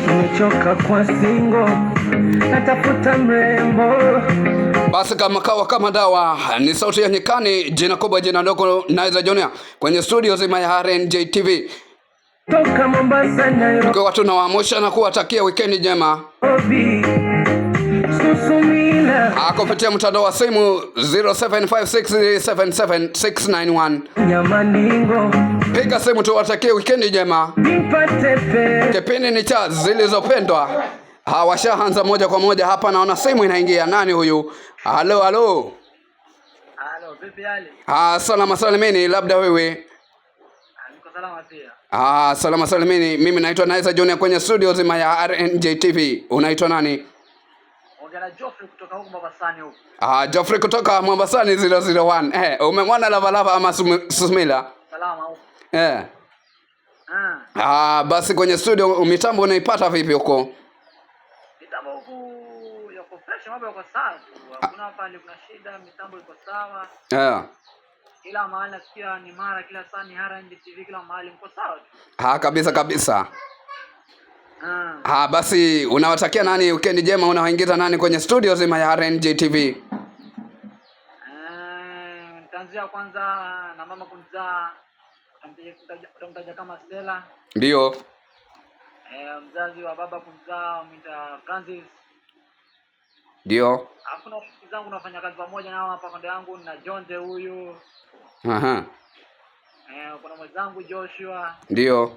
Nimechoka kwa singo, natafuta mrembo. Basi kama kawa kama dawa, ni sauti ya nyikani, jina kubwa jina ndogo Naiza Junior kwenye studio zima ya RNJ TV. Toka Mombasa Nairobi. Kwa watu nawaamsha na kuwatakia weekend njema. Susumila. Kupitia mtandao wa simu 0756776691. Nyamaningo. Piga simu tuwatakie weekend njema. Nipate pe. Kipindi ni cha zilizopendwa. Washaanza moja kwa moja hapa, naona simu inaingia. Nani huyu? Halo. Halo, vipi hali? Salama salimini, labda wewe? Niko salama pia. Salama salimini. Mimi naitwa Naiza Junior kwenye studio zima ya RNJ TV. Unaitwa nani? Ongea Geoffrey kutoka huko Mombasani huko. Geoffrey kutoka Mombasani 001. Umemwona Lava ama Susmila? Salama huko. Basi kwenye studio mitambo unaipata vipi huko? Mitambo huko yako fresh, mambo yako sawa. Hakuna pale kuna shida, mitambo iko sawa. Kila mahali nasikia ni mara, kila saa ni RNJ TV, kila mahali mko sawa tu. Kabisa. Basi unawatakia nani weekend njema? Unawaingiza nani kwenye studio zima ya RNJ TV? Nitaanzia kwanza na mama kunizaa, utamtaja kama Stella. Ndio. Mzazi wa baba kunizaa mwita Francis. Ndio. Hakuna rafiki zangu nafanya kazi pamoja nao hapa kando yangu na Jonte huyu. Kuna mwenzangu Joshua. Ndio.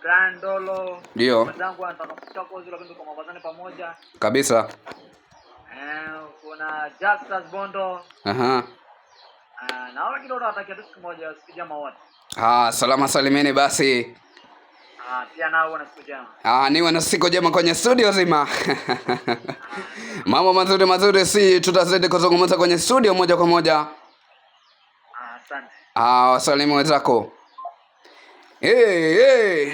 Brandolo. Ndio. Mwenzangu anatafuta kozi lakini tuko mabazani pamoja. Kabisa. Kuna Justus Bondo. Na wale kidogo watakia tu siku moja siku njema wote. Salama salimeni basi. Pia nao wana siku njema. Niwe na siku njema kwenye studio zima. Mambo mazuri si tutazidi kuzungumza kwenye studio moja kwa moja. Asante. Wasalimu wenzako. Hey.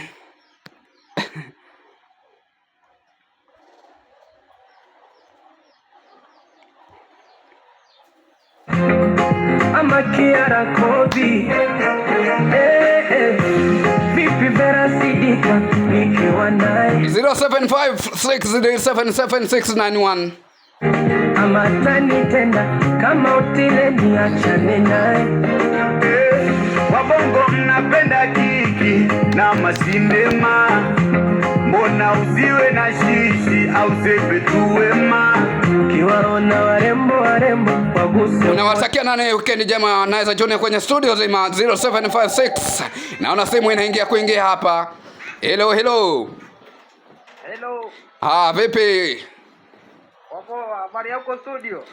Ama Kiara Kobi. Vipi Vera Sidika nikiwa naye 0756776691. Ama tani tenda kama utile niachane naye. Wabongo mnapenda kiki na masindema, mbona usiwe na shishi au sepe tuwema? Kiwaona warembo waguse. Unawatakia nani weekend njema? Naiza Junior kwenye studio zima 0756. Naona simu inaingia kuingia hapa. Hello. Hello. Vipi? Wapo habari yako studio?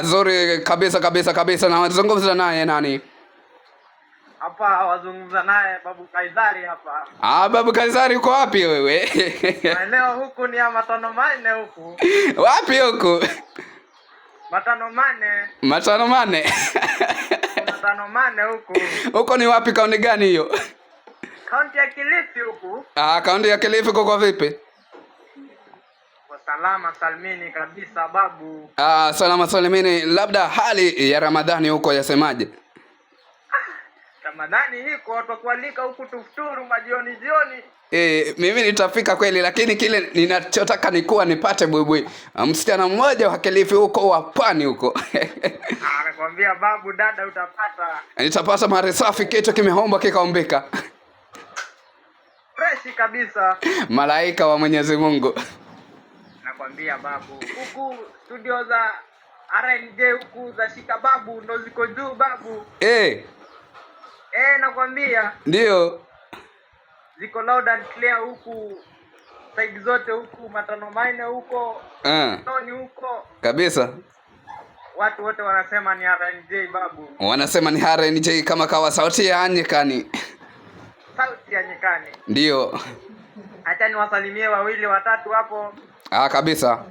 Nzuri kabisa. Na wazungumza naye nani? Hapa wazungumza naye Babu Kaizari hapa. Babu Kaizari uko wapi wewe? Leo huku ni ya matano mane huku. Wapi huku? Matano mane. Matano mane huku. Huko ni wapi, kaunti gani hiyo? Kaunti ya Kilifi huku. Kaunti ya Kilifi kwa vipi? Kwa salama salmini kabisa babu. Salama salimini. Labda hali ya Ramadhani huko yasemaje? Ramadhani hiko watu kualika huku tufuturu majioni. Mimi nitafika kweli, lakini kile ninachotaka ni kuwa nipate bwibwi msichana mmoja wa Kilifi huko wa pwani huko. Nakwambia babu dada utapata. Nitapata mari safi, kitu kimeomba kikaombeka. Fresh kabisa. Malaika wa Mwenyezi Mungu. Nakwambia babu, huku studio za RNJ huku za shika babu ndo ziko juu babu. Nakwambia. Ndio. Ziko loud and clear huku. Side zote huku, matano mine huko. Toni huko. Kabisa. Watu wote wanasema ni RNJ babu. Wanasema ni RNJ kama kawa sauti ya nyikani. Sauti ya nyikani. Ndio. Acha niwasalimie wawili watatu hapo. Kabisa.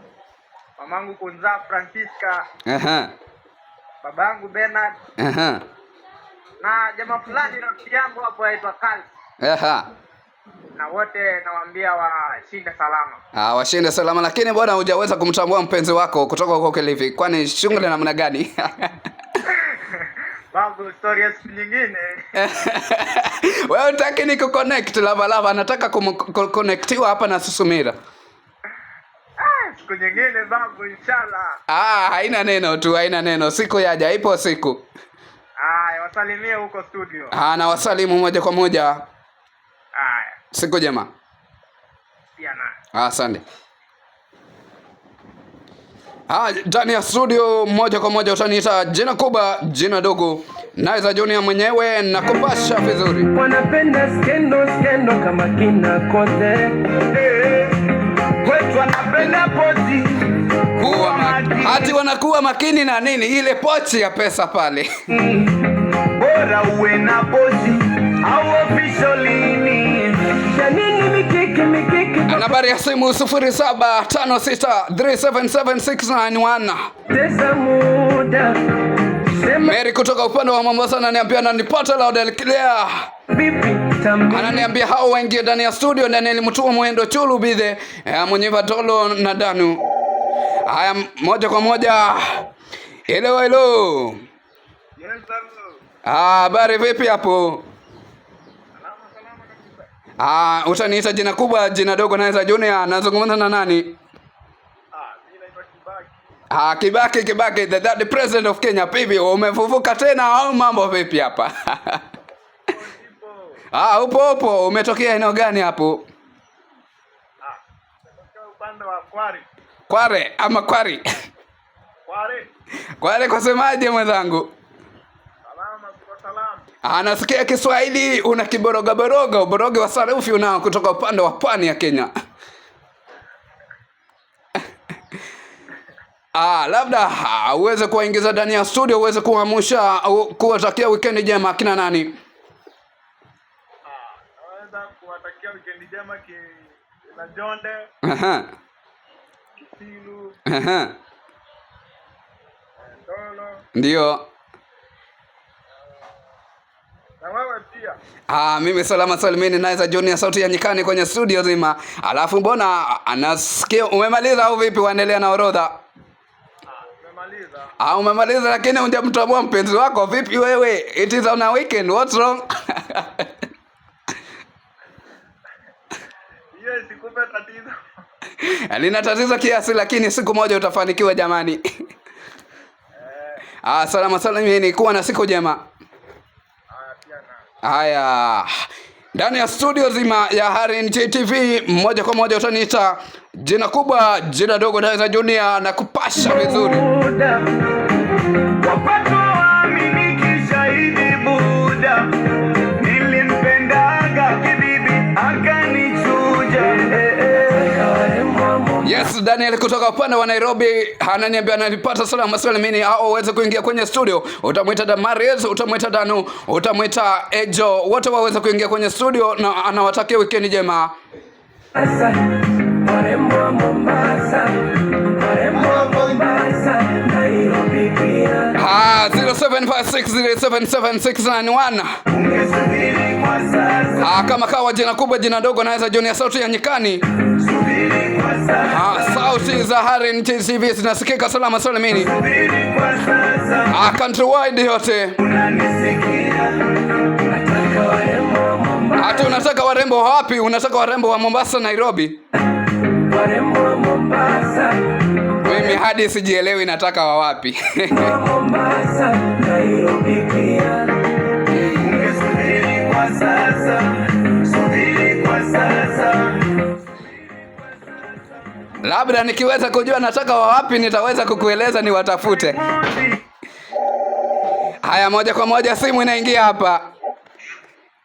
Mamangu kunzaa Francisca. Babangu Bernard. Na jamaa fulani rafiki yangu hapo aitwa Carl. Na wote nawaambia washinde salama. Washinde salama, lakini bwana hujaweza kumtambua mpenzi wako kutoka huko Kilifi. Kwani shughuli namna gani? Babu, story ya siku nyingine. Wewe utaki ni kuconnect Lava, anataka kuconnectiwa hapa na Susumira. Siku nyingine babu, inshallah. Haina neno, siku yaja, ipo siku. Wasalimie huko studio. Na wasalimu moja kwa moja. Siku njema. Pia na. Asante. Ndani ya studio moja kwa moja utaniita jina kubwa, jina dogo. Naweza Junior mwenyewe na kupasha vizuri. Wanapenda skendo kama kina Kote. Kwetu wanapenda pochi. Hati wanakuwa makini na nini? Ile pochi ya pesa pale. Bora uwe na pochi au officialini. Janini mikiki. Nambari ya simu 0756377691. Tesa muda. Mary kutoka upande wa Mombasa ananiambia ananipata loud and clear. Ananiambia hao waingie ndani ya studio na nilimtuma Mwendo Chulu Bidhe, mwenye Vatolo na Danu. Haya moja kwa moja. Hello. Yes, Habari vipi hapo? salama kabisa. Utaniita jina kubwa, jina dogo naweza Junior. Nazungumza na nani? Mimi naitwa Kibaki. Kibaki, the president of Kenya. Pipi, umefufuka tena au mambo vipi hapa? Upo. Umetokea eneo gani hapo? Kutoka upande wa Kware. Kware ama Kwari? Kware kwa semaje mwenzangu? Salama. Nasikia Kiswahili una kiboroga, uboroge wa sarufi unao kutoka upande wa pwani ya Kenya. Labda uweze kuwaingiza ndani ya studio, uweze kuamsha kuwatakia weekend njema kina nani? Naweza kuwatakia weekend njema kina Jonde. Kisilu. Ndolo. Ndio. Na wewe pia. Mimi salama salimini naweza Junior sauti ya nyikani kwenye studio zima. Alafu mbona anasikia umemaliza au vipi waendelea na orodha? Umemaliza lakini hujamtambua mpenzi wako vipi wewe? It is on a weekend, what's wrong? Hiyo isikupe tatizo. Lina tatizo kiasi lakini siku moja utafanikiwa jamani. Salama salimini, kuwa na siku njema. Haya. Ndani ya studio zima ya Harin TV moja kwa moja utaniita jina kubwa, jina dogo naweza Junior na kupasha vizuri. Wapato waamini kishahidi Buda. Nilimpendaga kibibi akanichuja. Yes, Daniel kutoka upande wa Nairobi ananiambia ananipata salama salimini. Uweze kuingia kwenye studio, utamwita Damaris, utamwita Danu, utamwita Ejo, wote waweze kuingia kwenye studio na anawatakia weekend njema. 0756077691. Kama kawa jina kubwa jina dogo naweza Junior sauti ya nyikani. Sauti za Harin TV zinasikika salama salimini. Countrywide yote. Hata unataka warembo wapi? Unataka warembo wa Mombasa, Nairobi? Warembo wa Mombasa. Mimi hadi sijielewi nataka wa wapi. Mombasa, Nairobi pia. Ungesubiri kwa sasa. Subiri kwa sasa. Labda nikiweza kujua nataka wa wapi nitaweza kukueleza ni watafute. Haya moja kwa moja simu inaingia hapa.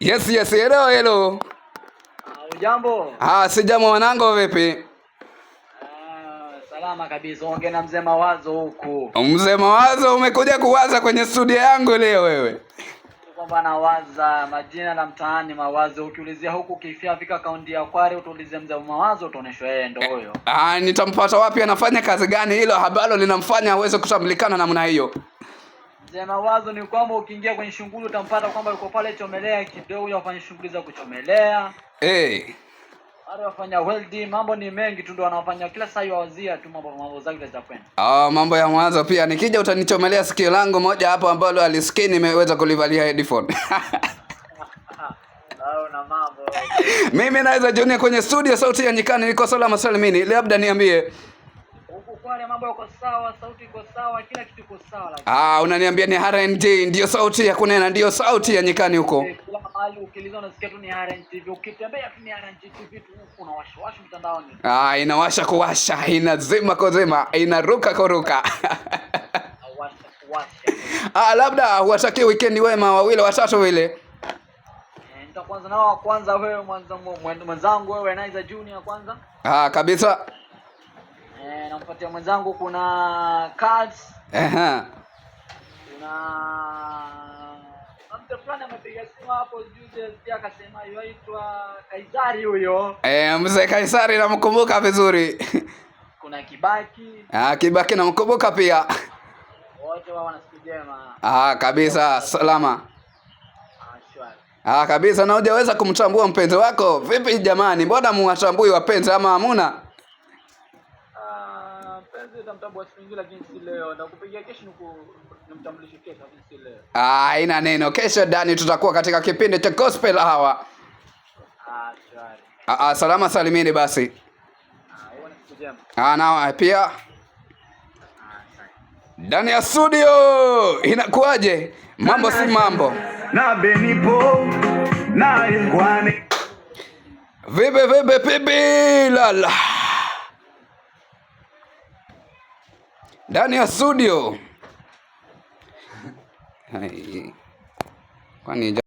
Yes, hello. Ujambo? Si jambo mwanangu vipi? Salama kabisa. Ongea na mzee Mawazo huku. Mzee Mawazo umekuja kuwaza kwenye studio yangu leo wewe? Kwamba nawaza majina na mtaani Mawazo, ukiulizia huku kifika kaunti ya Kware utuulize mzee Mawazo utaoneshwa yeye ndio huyo. Nitampata wapi, anafanya kazi gani, hilo habalo linamfanya aweze kutambulikana namna hiyo? Mzee Mawazo ni kwamba ukiingia kwenye shughuli utampata kwamba yuko pale chomelea kidogo ya kufanya shughuli za kuchomelea. Wale wafanya welding, mambo ni mengi tu ndio wanafanya kila saa wawazia tu mambo zake za kwenda. Mambo ya mwanzo pia nikija utanichomelea sikio langu moja hapo ambalo alisikia nimeweza kulivalia headphone. Na mambo. Mimi naweza Junior kwenye studio Sauti ya Nyikani, niko salama salimini. Labda niambie. Huko kwani mambo yako sawa, sauti iko sawa, kila kitu iko sawa lakini. Unaniambia ni RNJ ndio sauti ya kunena, ndio Sauti ya Nyikani huko. Kila mahali ukiliza unasikia tu ni RNJ, ukitembea tu ni RNJ vitu huko unawasha mtandaoni. Inawasha kuwasha, inazima kuzima, inaruka kuruka. Washa. Labda huwatakie weekend wema wawili watatu wile. Kwanza nao kwanza wewe mwenzangu wewe Naiza Junior kwanza. Kabisa. Nampatia mwenzangu kuna cards. Kuna mtu fulani amepiga simu hapo juzi pia akasema yaitwa Kaisari huyo. Mzee Kaisari namkumbuka vizuri. Kuna Kibaki. Kibaki namkumbuka pia. Wote wao wanasikujema. Kabisa salama. Kabisa. Na hujaweza kumtambua mpenzi wako vipi jamani? Mbona muwatambui wapenzi ama hamuna? Mpenzi nitamtambua siku nyingine lakini si leo. Nakupigia kesho nimtambulishe kesho lakini si leo. Haina neno. Kesho Dani tutakuwa katika kipindi cha Gospel Hour. Shwari. Salama salimini basi. Wewe unasikujema. Na pia ndani ya studio inakuaje? Mambo si mambo. Na Benipo na Ingwani. Vipi lala. Ndani ya studio. Kwani